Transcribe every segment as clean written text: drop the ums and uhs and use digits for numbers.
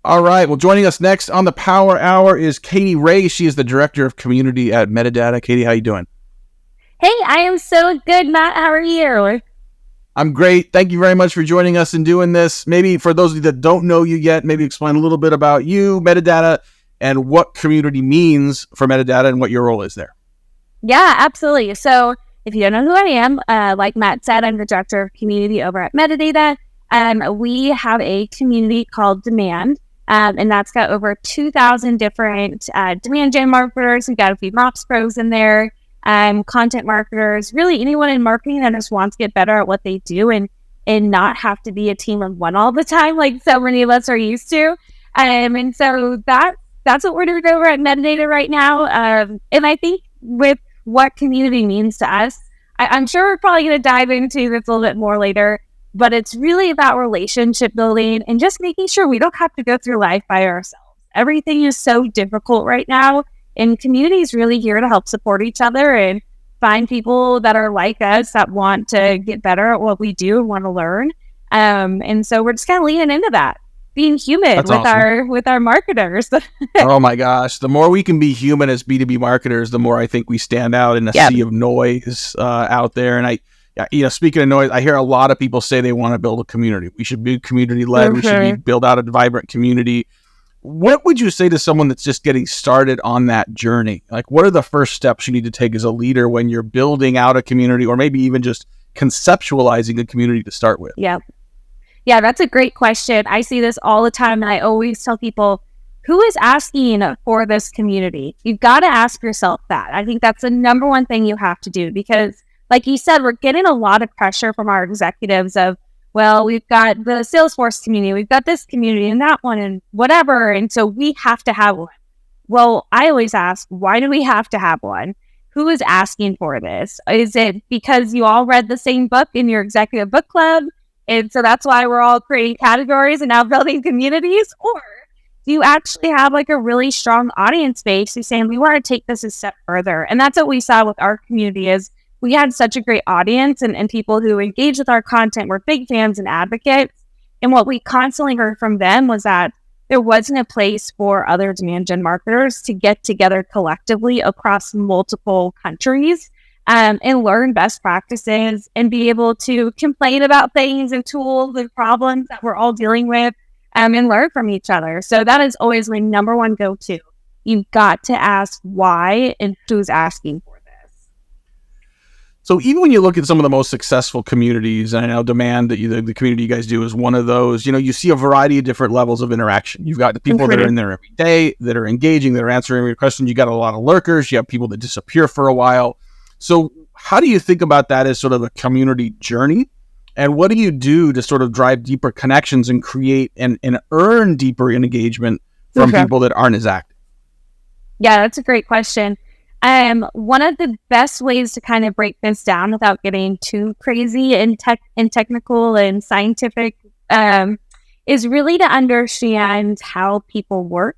All right. Well, joining us next on the Power Hour is Katie Ray. She is the Director of Community at Metadata. Katie, how you doing? Hey, I am so good, Matt. How are you? I'm great. Thank you very much for joining us and doing this. Maybe for those of you that don't know you yet, maybe explain a little bit about you, Metadata, and what community means for Metadata and what your role is there. Yeah, absolutely. So if you don't know who I am, like Matt said, I'm the Director of Community over at Metadata. We have a community called Demand. And that's got over 2,000 different demand gen marketers. We've got a few Mops pros in there, content marketers, really anyone in marketing that just wants to get better at what they do and not have to be a team of one all the time, like so many of us are used to. And so that's what we're doing over at Metadata right now. And I think with what community means to us, I'm sure we're probably going to dive into this a little bit more later. But it's really about relationship building and just making sure we don't have to go through life by ourselves. Everything is so difficult right now, and community is really here to help support each other and find people that are like us that want to get better at what we do and want to learn. And so we're just kind of leaning into that, being human with our marketers. Oh my gosh. The more we can be human as B2B marketers, the more I think we stand out in a sea of noise out there. And speaking of noise, I hear a lot of people say they want to build a community. We should be community-led. We should build out a vibrant community. What would you say to someone that's just getting started on that journey? Like, what are the first steps you need to take as a leader when you're building out a community, or maybe even just conceptualizing a community to start with? Yeah, that's a great question. I see this all the time, and I always tell people, who is asking for this community? You've got to ask yourself that. I think that's the number one thing you have to do, because like you said, we're getting a lot of pressure from our executives of, well, we've got the Salesforce community, we've got this community and that one and whatever. And so we have to have one. Well, I always ask, why do we have to have one? Who is asking for this? Is it because you all read the same book in your executive book club? And so that's why we're all creating categories and now building communities? Or do you actually have like a really strong audience base who's saying, we want to take this a step further? And that's what we saw with our community is, we had such a great audience and people who engage with our content were big fans and advocates. And what we constantly heard from them was that there wasn't a place for other demand gen marketers to get together collectively across multiple countries and learn best practices and be able to complain about things and tools and problems that we're all dealing with and learn from each other. So that is always my number one go-to. You've got to ask why and who's asking for. So even when you look at some of the most successful communities, and I know Demand, the community you guys do is one of those, you see a variety of different levels of interaction. You've got the people that are in there every day, that are engaging, that are answering your questions. You got a lot of lurkers. You have people that disappear for a while. So how do you think about that as sort of a community journey? And what do you do to sort of drive deeper connections and create and earn deeper engagement from people that aren't as active? Yeah, that's a great question. One of the best ways to kind of break this down without getting too crazy and technical and scientific is really to understand how people work.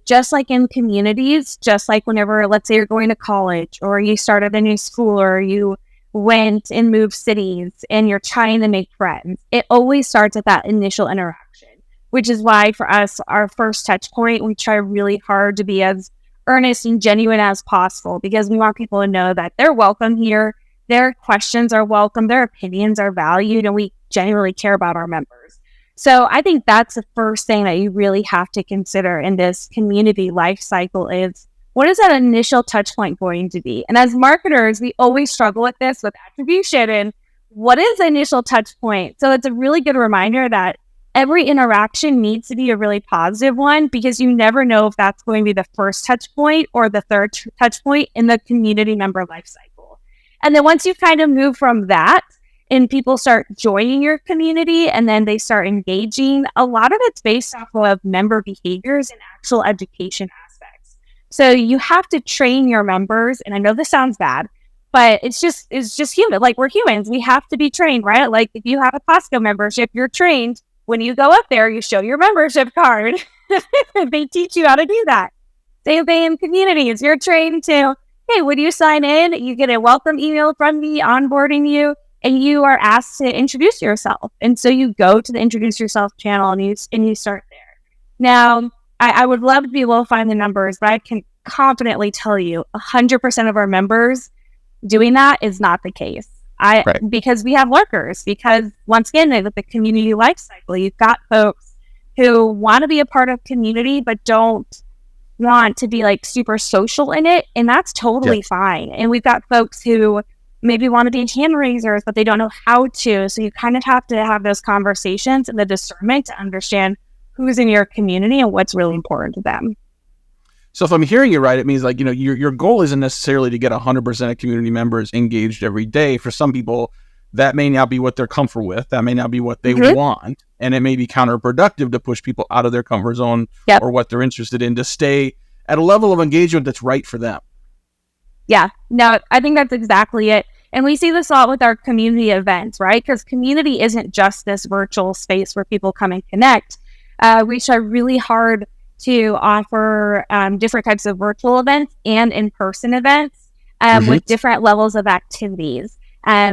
Just like in communities, just like whenever, let's say you're going to college or you started a new school or you went and moved cities and you're trying to make friends, it always starts at that initial interaction, which is why for us, our first touch point, we try really hard to be as earnest and genuine as possible, because we want people to know that they're welcome here. Their questions are welcome. Their opinions are valued, and we genuinely care about our members. So I think that's the first thing that you really have to consider in this community life cycle is, what is that initial touch point going to be? And as marketers, we always struggle with this with attribution and what is the initial touch point? So it's a really good reminder that every interaction needs to be a really positive one, because you never know if that's going to be the first touch point or the third touch point in the community member life cycle. And then once you kind of move from that and people start joining your community and then they start engaging, a lot of it's based off of member behaviors and actual education aspects. So you have to train your members. And I know this sounds bad, but it's just human. Like, we're humans. We have to be trained, right? Like if you have a Costco membership, you're trained. When you go up there, you show your membership card. They teach you how to do that. Same thing in communities. You're trained to, hey, when you sign in, you get a welcome email from me onboarding you, and you are asked to introduce yourself. And so you go to the introduce yourself channel and you start there. Now, I would love to be able to find the numbers, but I can confidently tell you 100% of our members doing that is not the case. Right. Because we have lurkers, because once again, with the community life cycle, you've got folks who want to be a part of community, but don't want to be like super social in it. And that's totally fine. And we've got folks who maybe want to be hand raisers, but they don't know how to. So you kind of have to have those conversations and the discernment to understand who's in your community and what's really important to them. So if I'm hearing you right, it means like, your goal isn't necessarily to get 100% of community members engaged every day. For some people, that may not be what they're comfortable with. That may not be what they want. And it may be counterproductive to push people out of their comfort zone or what they're interested in to stay at a level of engagement that's right for them. Yeah, no, I think that's exactly it. And we see this a lot with our community events, right? Because community isn't just this virtual space where people come and connect. We try really hard to offer different types of virtual events and in-person events with different levels of activities.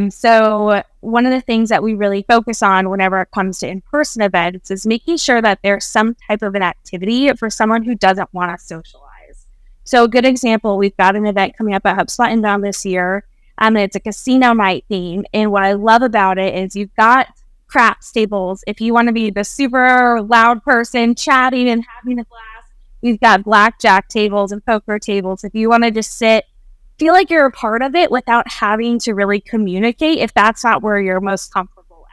So one of the things that we really focus on whenever it comes to in-person events is making sure that there's some type of an activity for someone who doesn't want to socialize. So a good example, we've got an event coming up at HubSpot Inbound this year. It's a casino night theme. And what I love about it is you've got craps tables. If you want to be the super loud person chatting and having a blast, we've got blackjack tables and poker tables. If you want to just sit, feel like you're a part of it without having to really communicate, if that's not where you're most comfortable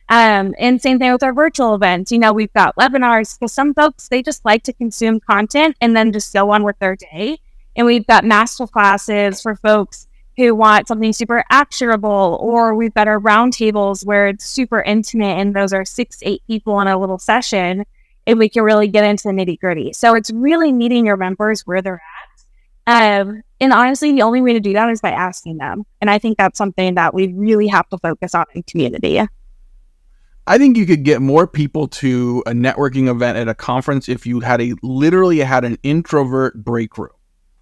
at. And same thing with our virtual events. We've got webinars because some folks, they just like to consume content and then just go on with their day. And we've got master classes for folks who want something super actionable, or we've got our roundtables where it's super intimate and those are 6 to 8 people in a little session and we can really get into the nitty gritty. So it's really meeting your members where they're at. And honestly, the only way to do that is by asking them. And I think that's something that we really have to focus on in community. I think you could get more people to a networking event at a conference if you had literally had an introvert break room,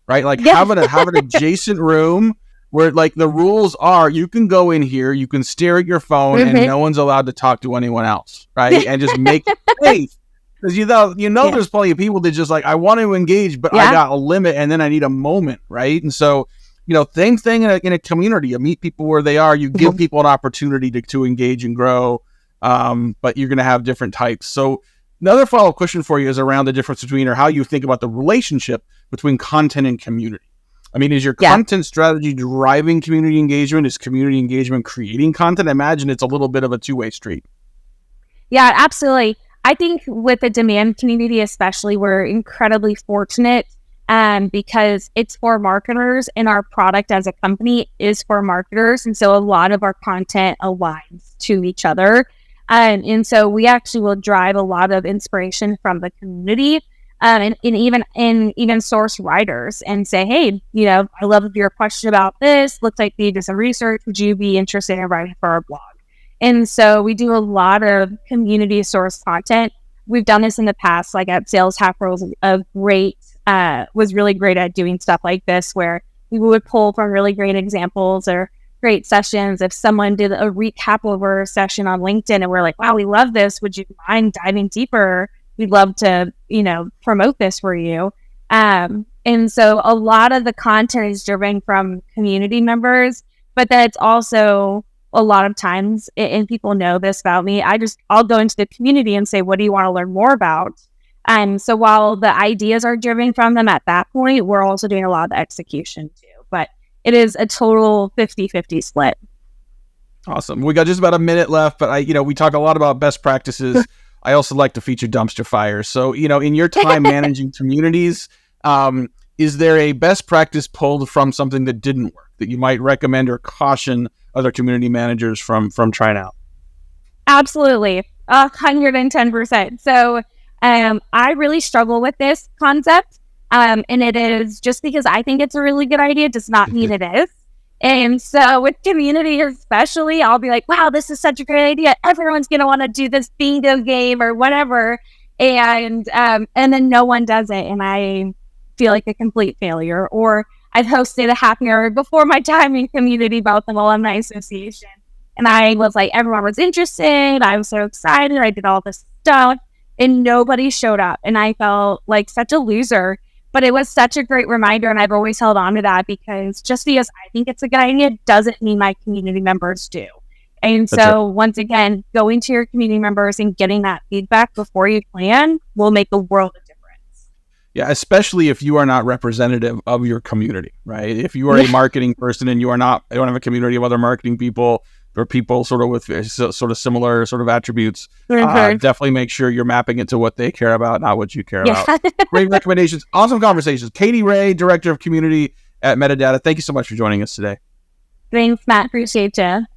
right? Like have an adjacent room where like the rules are you can go in here, you can stare at your phone and no one's allowed to talk to anyone else, right? And just make it safe. Because there's plenty of people that just like, I want to engage, but I got a limit and then I need a moment, right? And so, same thing in a community. You meet people where they are, you give people an opportunity to engage and grow, but you're going to have different types. So another follow-up question for you is around the difference between, or how you think about the relationship between content and community. I mean, is your content strategy driving community engagement? Is community engagement creating content? I imagine it's a little bit of a two-way street. Yeah, absolutely. I think with the demand community, especially, we're incredibly fortunate because it's for marketers and our product as a company is for marketers. And so a lot of our content aligns to each other. And so we actually will drive a lot of inspiration from the community and even source writers and say, hey, I love your question about this. Looks like you did some research. Would you be interested in writing for our blog? And so we do a lot of community source content. We've done this in the past, like at Sales Hacker was really great at doing stuff like this, where we would pull from really great examples or great sessions. If someone did a recap over a session on LinkedIn and we're like, wow, we love this. Would you mind diving deeper? We'd love to, promote this for you. And so a lot of the content is driven from community members, but then it's also a lot of times, and people know this about me, I'll go into the community and say, what do you want to learn more about? So while the ideas are driven from them at that point, we're also doing a lot of the execution too. But it is a total 50-50 split. Awesome. We got just about a minute left, but we talk a lot about best practices. I also like to feature dumpster fires. So, in your time managing communities, is there a best practice pulled from something that didn't work that you might recommend or caution other community managers from trying out? Absolutely. 110%. So I really struggle with this concept. And it is just because I think it's a really good idea does not mean it is. And so with community especially, I'll be like, wow, this is such a great idea. Everyone's going to want to do this bingo game or whatever. And then no one does it. And I feel like a complete failure. Or I've hosted a happy hour before my time in community about the Alumni Association. And I was like, everyone was interested. I was so excited. I did all this stuff. and nobody showed up. And I felt like such a loser. But it was such a great reminder, and I've always held on to that, because just because I think it's a good idea doesn't mean my community members do. And so once again, going to your community members and getting that feedback before you plan will make a world of difference. Yeah, especially if you are not representative of your community, right? If you are a marketing person and you don't have a community of other marketing people or people sort of with sort of similar sort of attributes, definitely make sure you're mapping it to what they care about, not what you care about. Great recommendations. Awesome conversations. Katie Ray, Director of Community at Metadata. Thank you so much for joining us today. Thanks, Matt. Appreciate you.